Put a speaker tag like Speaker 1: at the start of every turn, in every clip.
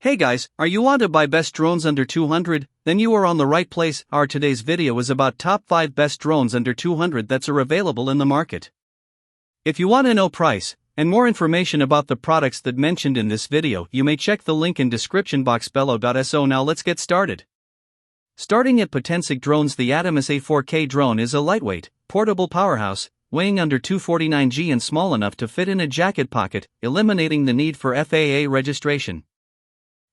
Speaker 1: Hey guys, are you want to buy best drones under 200? Then you are on the right place. Our today's video is about top 5 best drones under 200 that are available in the market. If you want to know price and more information about the products that mentioned in this video, you may check the link in description box below. So now let's get started. Starting at Potensic drones, the Adamas A4K drone is a lightweight, portable powerhouse, weighing under 249 g and small enough to fit in a jacket pocket, eliminating the need for FAA registration.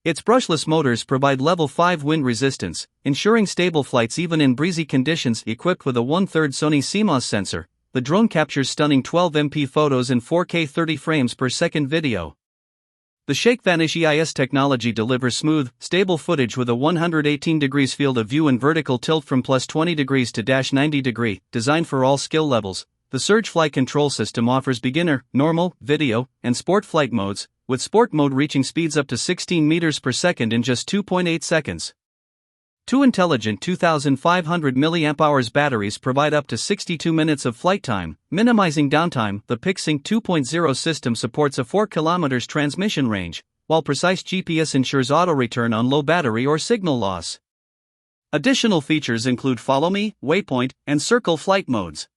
Speaker 1: Its brushless motors provide level 5 wind resistance, ensuring stable flights even in breezy conditions. Equipped with a 1/3 Sony CMOS sensor, the drone captures stunning 12MP photos and 4K 30 frames per second video. The Shake Vanish EIS technology delivers smooth, stable footage with a 118 degrees field of view and vertical tilt from +20 degrees to -90 degree, designed for all skill levels. The Surge Flight Control System offers beginner, normal, video, and sport flight modes, with sport mode reaching speeds up to 16 meters per second in just 2.8 seconds. Two intelligent 2500 mAh batteries provide up to 62 minutes of flight time, minimizing downtime. The PicSync 2.0 system supports a 4 km transmission range, while precise GPS ensures auto return on low battery or signal loss. Additional features include Follow Me, Waypoint, and Circle flight modes.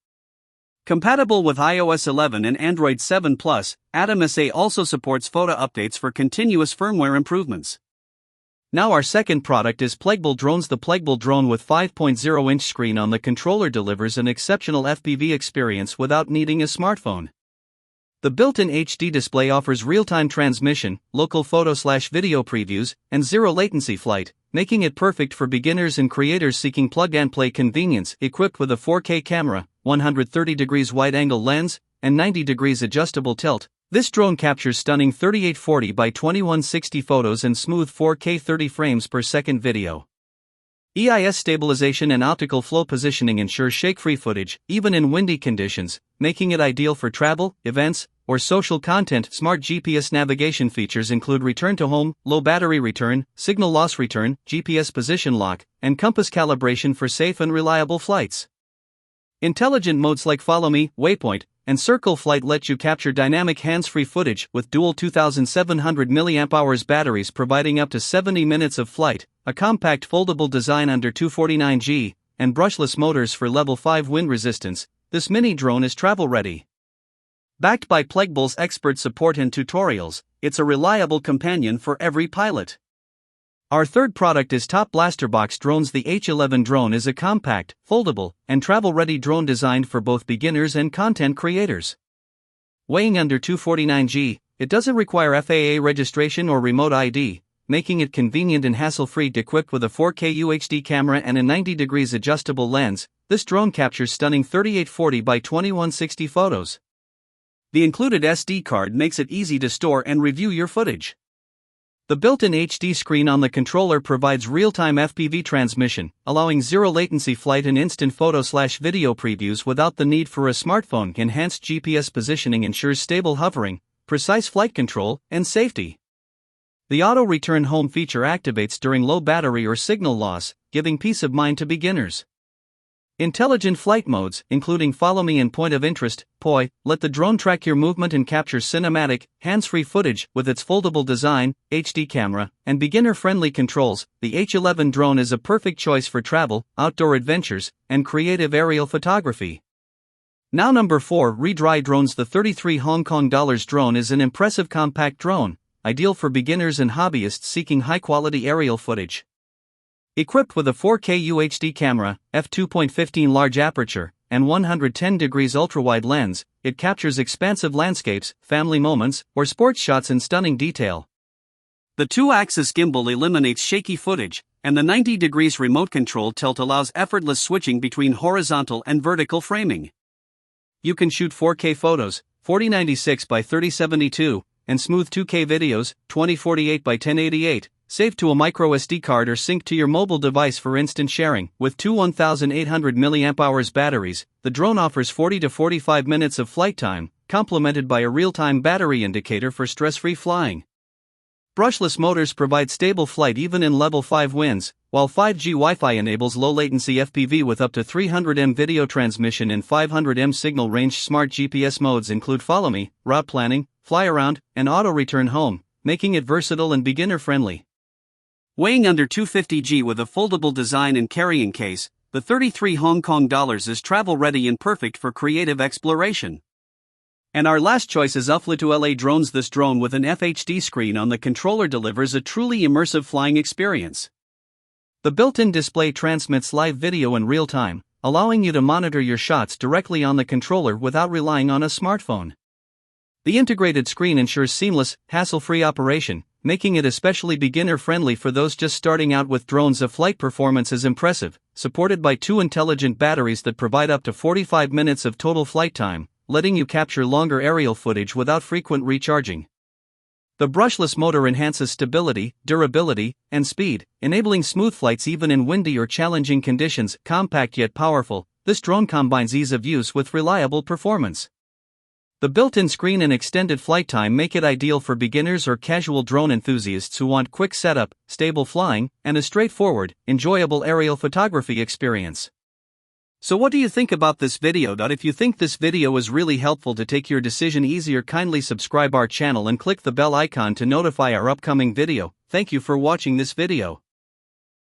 Speaker 1: Compatible with iOS 11 and Android 7 Plus, Adamas A also supports photo updates for continuous firmware improvements. Now our second product is PLEGBLE drones. The PLEGBLE drone with 5.0-inch screen on the controller delivers an exceptional FPV experience without needing a smartphone. The built-in HD display offers real-time transmission, local photo/video previews, and zero-latency flight, making it perfect for beginners and creators seeking plug-and-play convenience. Equipped with a 4K camera, 130 degrees wide-angle lens, and 90 degrees adjustable tilt, this drone captures stunning 3840 by 2160 photos and smooth 4K 30 frames per second video. EIS stabilization and optical flow positioning ensures shake-free footage, even in windy conditions, making it ideal for travel, events, or social content. Smart GPS navigation features include return to home, low battery return, signal loss return, GPS position lock, and compass calibration for safe and reliable flights. Intelligent modes like Follow Me, Waypoint, and Circle Flight let you capture dynamic hands-free footage, with dual 2700 mAh batteries providing up to 70 minutes of flight, a compact foldable design under 249 g, and brushless motors for level 5 wind resistance. This mini drone is travel-ready. Backed by PLEGBLE's expert support and tutorials, it's a reliable companion for every pilot. Our third product is Topblasterbox drones. The H11 drone is a compact, foldable, and travel-ready drone designed for both beginners and content creators. Weighing under 249 g, it doesn't require FAA registration or remote ID, making it convenient and hassle-free. Equipped with a 4K UHD camera and a 90 degrees adjustable lens, this drone captures stunning 3840 by 2160 photos. The included SD card makes it easy to store and review your footage. The built-in HD screen on the controller provides real-time FPV transmission, allowing zero-latency flight and instant photo/video previews without the need for a smartphone. Enhanced GPS positioning ensures stable hovering, precise flight control, and safety. The auto-return home feature activates during low battery or signal loss, giving peace of mind to beginners. Intelligent flight modes, including Follow Me and Point of Interest, POI, let the drone track your movement and capture cinematic, hands-free footage. With its foldable design, HD camera, and beginner-friendly controls, the H11 drone is a perfect choice for travel, outdoor adventures, and creative aerial photography. Now number 4, Redrie drones. The 33 Hong Kong dollars drone is an impressive compact drone, ideal for beginners and hobbyists seeking high-quality aerial footage. Equipped with a 4K UHD camera, f2.15 large aperture, and 110 degrees ultra-wide lens, it captures expansive landscapes, family moments, or sports shots in stunning detail. The 2-axis gimbal eliminates shaky footage, and the 90 degrees remote control tilt allows effortless switching between horizontal and vertical framing. You can shoot 4K photos, 4096 by 3072, and smooth 2K videos, 2048 by 1088. Save to a microSD card or sync to your mobile device for instant sharing. With two 1800 mAh batteries, the drone offers 40 to 45 minutes of flight time, complemented by a real-time battery indicator for stress-free flying. Brushless motors provide stable flight even in level 5 winds, while 5G Wi-Fi enables low-latency FPV with up to 300 m video transmission and 500 m signal range. Smart GPS modes include Follow Me, Route Planning, Fly Around, and Auto Return Home, making it versatile and beginner-friendly. Weighing under 250 g with a foldable design and carrying case, the 33 Hong Kong dollars is travel-ready and perfect for creative exploration. And our last choice is Uflytoo LA Drones. This drone with an FHD screen on the controller delivers a truly immersive flying experience. The built-in display transmits live video in real time, allowing you to monitor your shots directly on the controller without relying on a smartphone. The integrated screen ensures seamless, hassle-free operation, making it especially beginner-friendly for those just starting out with drones. The flight performance is impressive, supported by 2 intelligent batteries that provide up to 45 minutes of total flight time, letting you capture longer aerial footage without frequent recharging. The brushless motor enhances stability, durability, and speed, enabling smooth flights even in windy or challenging conditions. Compact yet powerful, this drone combines ease of use with reliable performance. The built-in screen and extended flight time make it ideal for beginners or casual drone enthusiasts who want quick setup, stable flying, and a straightforward, enjoyable aerial photography experience. So what do you think about this video? If you think this video is really helpful to take your decision easier, kindly subscribe our channel and click the bell icon to notify our upcoming video. Thank you for watching this video.